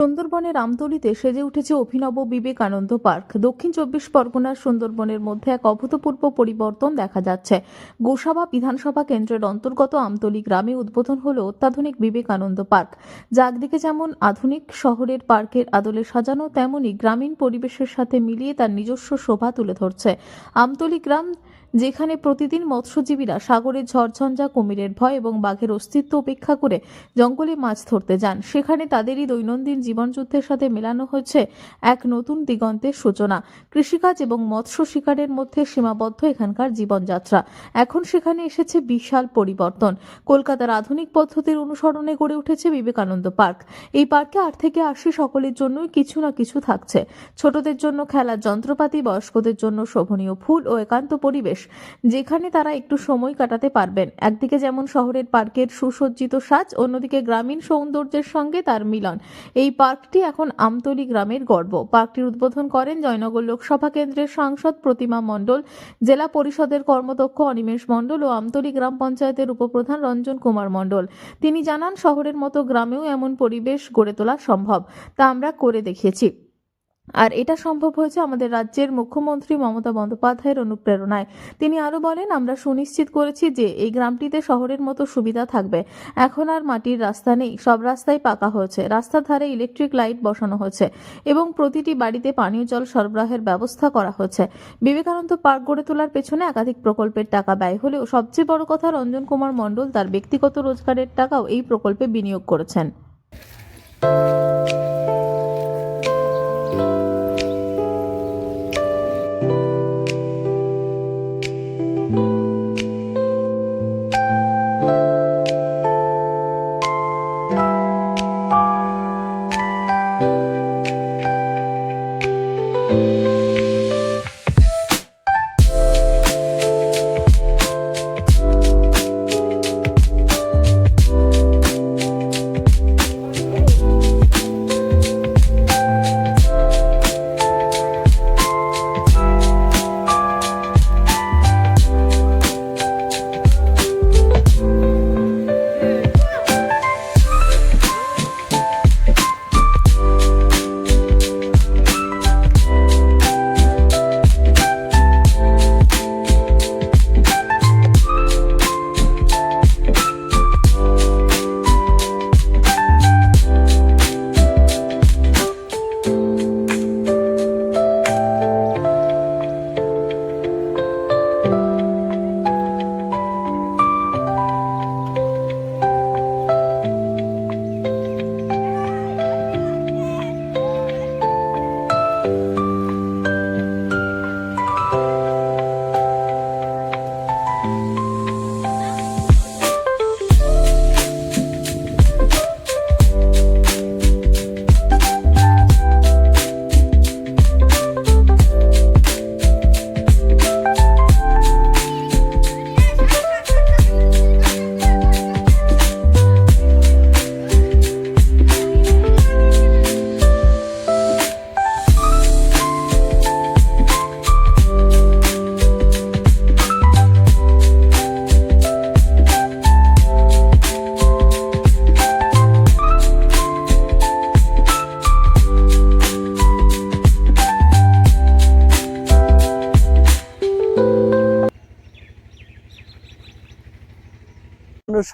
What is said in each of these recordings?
সুন্দরবনের আমতলীতে সেজে উঠেছে অভিনব বিবেকানন্দ পার্ক। দক্ষিণ ২৪ পরগনার সুন্দরবনের মধ্যে এক অভূতপূর্ব পরিবর্তন দেখা যাচ্ছে। গোসাবা বিধানসভা কেন্দ্রের অন্তর্গত আমতলী গ্রামে উদ্বোধন হলো অত্যাধুনিক বিবেকানন্দ পার্ক, যা একদিকে যেমন আধুনিক শহরের পার্কের আদলে সাজানো, তেমনি গ্রামীণ পরিবেশের সাথে মিলিয়ে তার নিজস্ব শোভা তুলে ধরছে। আমতলী গ্রাম, যেখানে প্রতিদিন মৎস্যজীবীরা সাগরের ঝড়ঝঞ্ঝা, কুমিরের ভয় এবং বাঘের অস্তিত্ব উপেক্ষা করে জঙ্গলে মাছ ধরতে যান, সেখানে তাদেরই দৈনন্দিন জীবনযুদ্ধের সাথে মেলানো হয়েছে এক নতুন দিগন্তের সূচনা। কৃষিকাজ এবং মৎস্য শিকারের মধ্যে সীমাবদ্ধ এখানকার জীবনযাত্রা, এখন সেখানে এসেছে বিশাল পরিবর্তন। কলকাতার আধুনিক পদ্ধতির অনুসরণে গড়ে উঠেছে বিবেকানন্দ পার্ক। এই পার্কে ৮ থেকে ৮০ সকলের জন্যই কিছু না কিছু থাকছে। ছোটদের জন্য খেলার যন্ত্রপাতি, বয়স্কদের জন্য শোভনীয় ফুল ও একান্ত পরিবেশ, যেখানে তারা একটু সময় কাটাতে পারবেন। একদিকে যেমন শহরের পার্কের সুসজ্জিত সাজ, অন্যদিকে গ্রামীণ সৌন্দর্যের সঙ্গে তার মিলন। এই পার্কটি এখন আমতলী গ্রামের গর্ব। পার্কটির উদ্বোধন করেন জয়নগর লোকসভা কেন্দ্রের সাংসদ প্রতিমা মণ্ডল, জেলা পরিষদের কর্মদক্ষ অনিমেষ মণ্ডল ও আমতলী গ্রাম পঞ্চায়েতের উপপ্রধান রঞ্জন কুমার মণ্ডল। তিনি জানান, শহরের মতো গ্রামেও এমন পরিবেশ গড়ে তোলা সম্ভব, তা আমরা করে দেখিয়েছি। আর এটা সম্ভব হয়েছে আমাদের রাজ্যের মুখ্যমন্ত্রী মমতা বন্দ্যোপাধ্যায়ের অনুপ্রেরণায়। তিনি আরো বলেন, আমরা সুনিশ্চিত করেছি যে এই গ্রামটিতে শহরের মতো সুবিধা থাকবে। এখন আর মাটির রাস্তা নেই, সব রাস্তাই পাকা হয়েছে, রাস্তার ধারে ইলেকট্রিক লাইট বসানো হয়েছে এবং প্রতিটি বাড়িতে পানীয় জল সরবরাহের ব্যবস্থা করা হয়েছে। বিবেকানন্দ পার্ক গড়ে তোলার পেছনে একাধিক প্রকল্পের টাকা ব্যয় হলেও সবচেয়ে বড় কথা, রঞ্জন কুমার মণ্ডল তার ব্যক্তিগত রোজগারের টাকাও এই প্রকল্পে বিনিয়োগ করেছেন।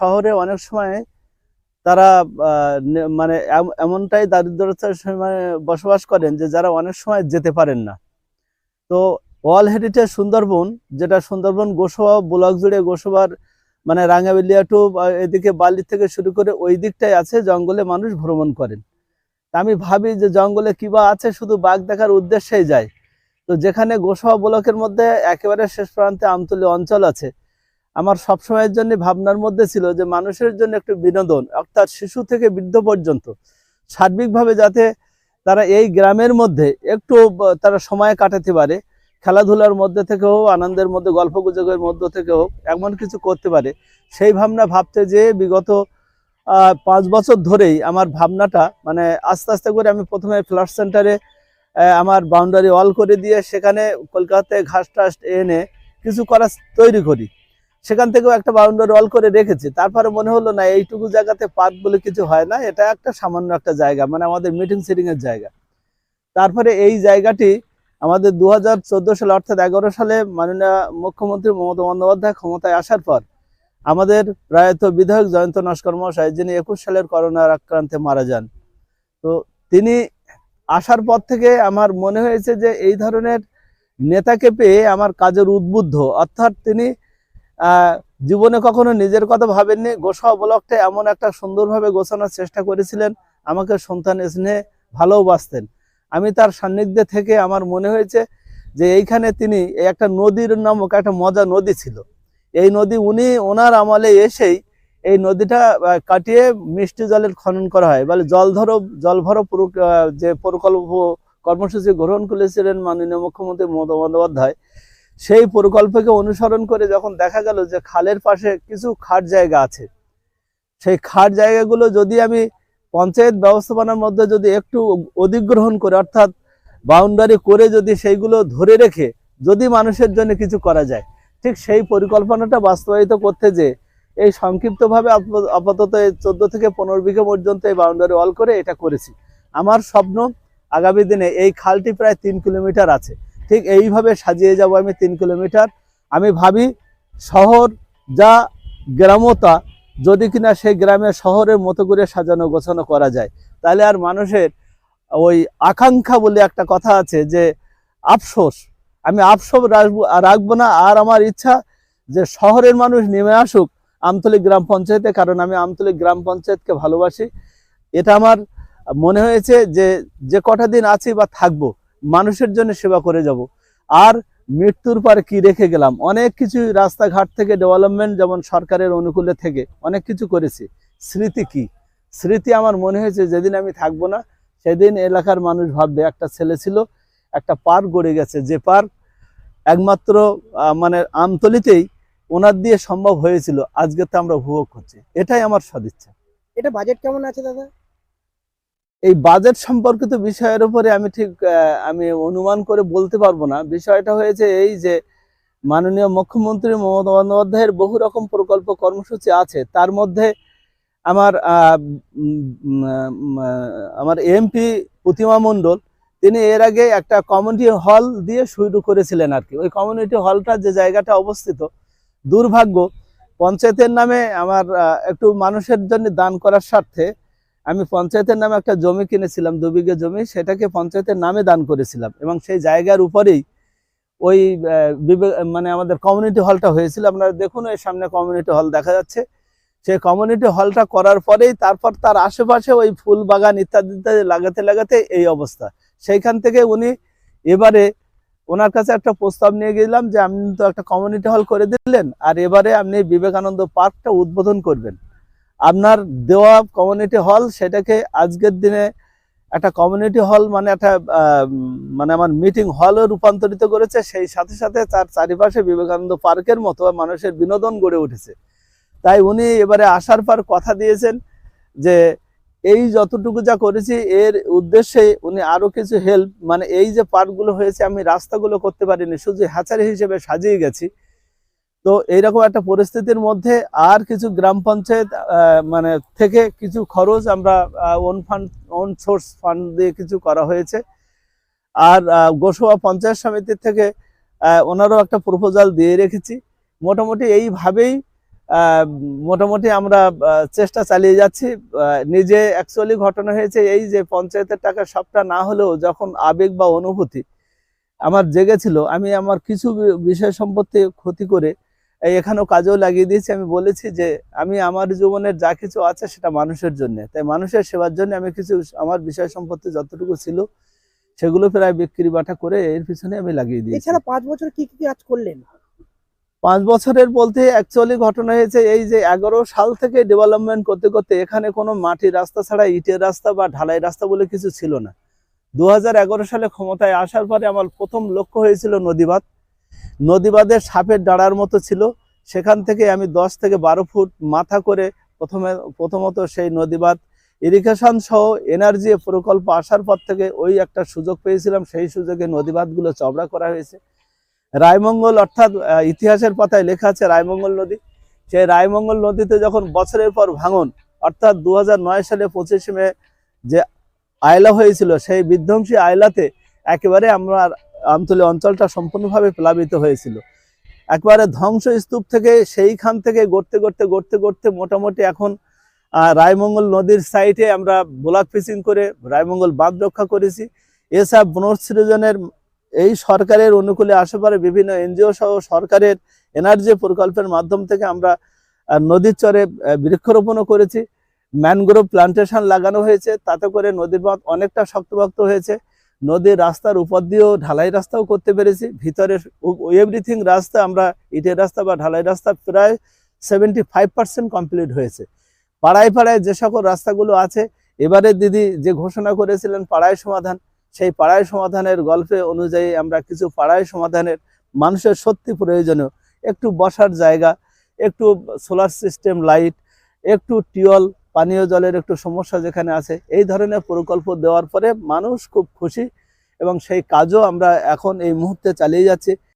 শহরে অনেক সময় তারা মানে এমনটাই দারিদ্রতার মানে বসবাস করেন যে যারা অনেক সময় যেতে পারেন না। তো ওয়ার্ল্ড হেরিটেজ সুন্দরবন, যেটা সুন্দরবন গোসবা ব্লক জুড়ে, গোসবার মানে রাঙ্গাবেলিয়া টু এদিকে বালি থেকে শুরু করে ওই দিকটাই আছে, জঙ্গলে মানুষ ভ্রমণ করেন। আমি ভাবি যে জঙ্গলে কিবা আছে, শুধু বাঘ দেখার উদ্দেশ্যেই যায়। তো যেখানে গোসবা ব্লকের মধ্যে একেবারে শেষ প্রান্তে আমতলী অঞ্চল আছে, আমার সবসময়ের জন্য ভাবনার মধ্যে ছিল যে মানুষের জন্য একটু বিনোদন, অর্থাৎ শিশু থেকে বৃদ্ধ পর্যন্ত সার্বিকভাবে যাতে তারা এই গ্রামের মধ্যে একটু তারা সময় কাটাতে পারে, খেলাধুলার মধ্যে থেকে হোক, আনন্দের মধ্যে, গল্পগুজবের মধ্যে থেকে হোক, এমন কিছু করতে পারে, সেই ভাবনা ভাবতে যে বিগত 5 বছর ধরেই আমার ভাবনাটা মানে আস্তে আস্তে করে আমি প্রথমে ফ্লাড সেন্টারে আমার বাউন্ডারি ওয়াল করে দিয়ে সেখানে কলকাতায় ঘাস টাস এনে কিছু করা তৈরি করি। সেখান থেকেও একটা বাউন্ডারি ওয়াল করে রেখেছি। তারপরে মনে হলো না, এইটুকু জায়গাতে পার্ক বলে কিছু হয় না, এটা একটা সামান্য একটা জায়গা, মানে আমাদের মিটিং সিটিং এর জায়গা। তারপরে এই জায়গাটি আমাদের 2014 সালে অর্থাৎ 11 সালে মাননীয় মুখ্যমন্ত্রী মমতা বন্দ্যোপাধ্যায় ক্ষমতায় আসার পর আমাদের প্রয়াত বিধায়ক জয়ন্ত নস্কর মহাশয়, যিনি 21 সালের করোনার আক্রান্তে মারা যান, তো তিনি আসার পর থেকে আমার মনে হয়েছে যে এই ধরনের নেতাকে পেয়ে আমার কাজের উদ্বুদ্ধ, অর্থাৎ তিনি জীবনে কখনো নিজের কথা ভাবেননি। গোসাবা ব্লকটা এমন একটা সুন্দরভাবে গোছানোর চেষ্টা করেছিলেন, আমাকে সন্তান স্নেহে ভালোবাসতেন। আমি তার সান্নিধ্যে থেকে আমার মনে হয়েছে যে এইখানে তিনি একটা নদীর নামক একটা মজা নদী ছিল, এই নদী উনি ওনার আমলে এসেই এই নদীটা কাটিয়ে মিষ্টি জলের খনন করা হয়, বলে জল ভরো যে প্রকল্প কর্মসূচি গ্রহণ করেছিলেন মাননীয় মুখ্যমন্ত্রী মমতা বন্দ্যোপাধ্যায়, সেই প্রকল্পকে অনুসরণ করে যখন দেখা গেল যে খালের পাশে কিছু খাট জায়গা আছে, সেই খাট জায়গাগুলো যদি আমি পঞ্চায়েত ব্যবস্থাপনার মধ্যে যদি একটু অধিগ্রহণ করে, অর্থাৎ বাউন্ডারি করে যদি সেইগুলো ধরে রেখে যদি মানুষের জন্য কিছু করা যায়, ঠিক সেই পরিকল্পনাটা বাস্তবায়িত করতে যে এই সংক্ষিপ্তভাবে আপাতত 14 থেকে 15 বিঘা পর্যন্ত এই বাউন্ডারি ওয়াল করে এটা করেছি। আমার স্বপ্ন আগামী দিনে এই খালটি প্রায় 3 কিলোমিটার আছে, ঠিক এইভাবে সাজিয়ে যাব আমি 3 কিলোমিটার। আমি ভাবি শহর যা গ্রামতা, যদি কিনা সেই গ্রামে শহরের মতো করে সাজানো গোছানো করা যায়, তাহলে আর মানুষের ওই আকাঙ্ক্ষা বলে একটা কথা আছে যে আফসোস, আমি আফসোস রাখবো না। আর আমার ইচ্ছা যে শহরের মানুষ নেমে আসুক আমতলী গ্রাম পঞ্চায়েতে, কারণ আমি আমতলী গ্রাম পঞ্চায়েতকে ভালোবাসি। এটা আমার মনে হয়েছে যে যে কটা দিন আছি বা থাকবো মানুষের জন্য সেবা করে যাব। আর মৃত্যুর পরে কি রেখে গেলাম, অনেক কিছু রাস্তাঘাট থেকে ডেভেলপমেন্ট, যেমন সরকারের অনুকূলে থেকে অনেক কিছু করেছি। স্মৃতি কি, স্মৃতি আমার মনে হয়েছে যেদিন আমি থাকবো না সেদিন এলাকার মানুষ ভাববে একটা ছেলে ছিল, একটা পার্ক গড়ে গেছে, যে পার্ক একমাত্র মানে আমতলীতেই ওনার দিয়ে সম্ভব হয়েছিল, আজকে তো আমরা উপভোগ করছি। এটাই আমার সদিচ্ছা। এটা বাজেট কেমন আছে দাদা? এই বাজেট সম্পর্কিত বিষয়ের উপরে আমি ঠিক আমি অনুমান করে বলতে পারবো না। বিষয়টা হয়েছে এই যে মাননীয় মুখ্যমন্ত্রী মমতা বন্দ্যোপাধ্যায়ের বহু রকম প্রকল্প কর্মসূচি আছে, তার মধ্যে আমার আমার এমপি প্রতিমা মণ্ডল, তিনি এর আগে একটা কমিউনিটি হল দিয়ে শুরু করেছিলেন আর কি। ওই কমিউনিটি হলটা যে জায়গাটা অবস্থিত, দুর্ভাগ্য পঞ্চায়েতের নামে আমার একটু মানুষের জন্য দান করার স্বার্থে আমি পঞ্চায়েতের নামে একটা জমি কিনেছিলাম, 2 বিঘা জমি, সেটাকে পঞ্চায়েতের নামে দান করেছিলাম, এবং সেই জায়গার উপরেই ওই মানে আমাদের কমিউনিটি হলটা হয়েছিল। আপনারা দেখুন এই সামনে কমিউনিটি হল দেখা যাচ্ছে। সেই কমিউনিটি হলটা করার পরেই তারপর তার আশেপাশে ওই ফুল বাগান ইত্যাদি ইত্যাদি লাগাতে লাগাতে এই অবস্থা। সেইখান থেকে উনি এবারে ওনার কাছে একটা প্রস্তাব নিয়ে গেলাম যে আপনি তো একটা কমিউনিটি হল করে দিলেন, আর এবারে আপনি বিবেকানন্দ পার্কটা উদ্বোধন করবেন। আপনার দেওয়া কমিউনিটি হল সেটাকে আজকের দিনে একটা কমিউনিটি হল মানে একটা মানে আমার মিটিং হলে রূপান্তরিত করেছে। সেই সাথে সাথে তার চারিপাশে বিবেকানন্দ পার্কের মতো মানুষের বিনোদন গড়ে উঠেছে। তাই উনি এবারে আসার পর কথা দিয়েছেন যে এই যতটুকু যা করেছি এর উদ্দেশ্যে উনি আরো কিছু হেল্প, মানে এই যে পার্কগুলো হয়েছে আমি রাস্তাগুলো করতে পারিনি, শুধু হ্যাচারি হিসেবে সাজিয়ে গেছি। তো এইরকম একটা পরিস্থিতির মধ্যে আর কিছু গ্রাম পঞ্চায়েত মানে থেকে কিছু খরচ আমরা ওন সোর্স ফান্ড দিয়ে কিছু করা হয়েছে। আর গোসাবা পঞ্চায়েত সমিতির থেকে ওনারও একটা প্রপোজাল দিয়ে রেখেছি। মোটামুটি এইভাবেই মোটামুটি আমরা চেষ্টা চালিয়ে যাচ্ছি। নিজে অ্যাকচুয়ালি ঘটনা হয়েছে এই যে পঞ্চায়েতের টাকা সবটা না হলেও যখন আবেগ বা অনুভূতি আমার জেগেছিল, আমি আমার কিছু বিষয় সম্পত্তি ক্ষতি করে এখানেও কাজেও লাগিয়ে দিয়েছি। আমি বলেছি যে আমি আমার জীবনের যা কিছু আছে সেটা মানুষের জন্য, তাই মানুষের সেবার জন্য আমি কিছু আমার বিষয় সম্পত্তি যতটুকু ছিল সেগুলো প্রায় বিক্রি বাটা করে এর পিছনে আমি লাগিয়ে দিয়েছি। এছাড়া 5 বছর কি কি কাজ করলেন? 5 বছরের বলতে অ্যাকচুয়ালি ঘটনা হয়েছে এই যে 11 সাল থেকে ডেভেলপমেন্ট করতে করতে এখানে কোনো মাটির রাস্তা ছাড়া ইটের রাস্তা বা ঢালাই রাস্তা বলে কিছু ছিল না। 2011 সালে ক্ষমতায় আসার পরে আমার প্রথম লক্ষ্য হয়েছিল নদীবাঁধ। নদীবাঁধের সাপের ডাঁড়ার মতো ছিল, সেখান থেকে আমি 10 থেকে 12 ফুট মাথা করে প্রথমত সেই নদীবাঁধ ইরিগেশন সহ এনার্জি প্রকল্প আসার পর থেকে ওই একটা সুযোগ পেয়েছিলাম, সেই সুযোগে নদীবাঁধগুলো চওড়া করা হয়েছে। রায়মঙ্গল অর্থাৎ ইতিহাসের পাতায় লেখা আছে রায়মঙ্গল নদী। সেই রায়মঙ্গল নদীতে যখন বছরের পর ভাঙন অর্থাৎ 2009 সালে 25 মে যে আয়লা হয়েছিল, সেই বিধ্বংসী আয়লাতে একেবারে আমরা আমতলী অঞ্চলটা সম্পূর্ণভাবে প্লাবিত হয়েছিল। একবারে ধ্বংসস্তূপ থেকে সেইখান থেকে গড়তে গড়তে গড়তে গড়তে মোটামুটি এখন রায়মঙ্গল নদীর সাইডে আমরা ব্লক ফিশিং করে রায়মঙ্গল বাঁধ রক্ষা করেছি। এসব পুনঃসৃজনের এই সরকারের অনুকূলে আশেপাশে বিভিন্ন এনজিও সহ সরকারের এনার্জি প্রকল্পের মাধ্যম থেকে আমরা নদীর চরে বৃক্ষরোপণও করেছি, ম্যানগ্রোভ প্লান্টেশন লাগানো হয়েছে, তাতে করে নদীর বাঁধ অনেকটা শক্তপোক্ত হয়েছে। নদীর রাস্তার উপর দিয়েও ঢালাই রাস্তাও করতে পেরেছি। ভিতরে এভরিথিং রাস্তা আমরা ইটের রাস্তা বা ঢালাই রাস্তা প্রায় 75% কমপ্লিট হয়েছে। পাড়ায় পাড়ায় যে সকল রাস্তাগুলো আছে, এবারে দিদি যে ঘোষণা করেছিলেন পাড়ায় সমাধান, সেই পাড়ায় সমাধানের গল্পে অনুযায়ী আমরা কিছু পাড়ায় সমাধানের মানুষের সত্যি প্রয়োজনীয় একটু বসার জায়গা, একটু সোলার সিস্টেম লাইট, একটু টিউবওয়েল পানীয় জলের একটু সমস্যা যেখানে আছে, এই ধরনের প্রকল্প দেওয়ার পরে মানুষ খুব খুশি এবং সেই কাজও আমরা এখন এই মুহূর্তে চালিয়ে যাচ্ছি।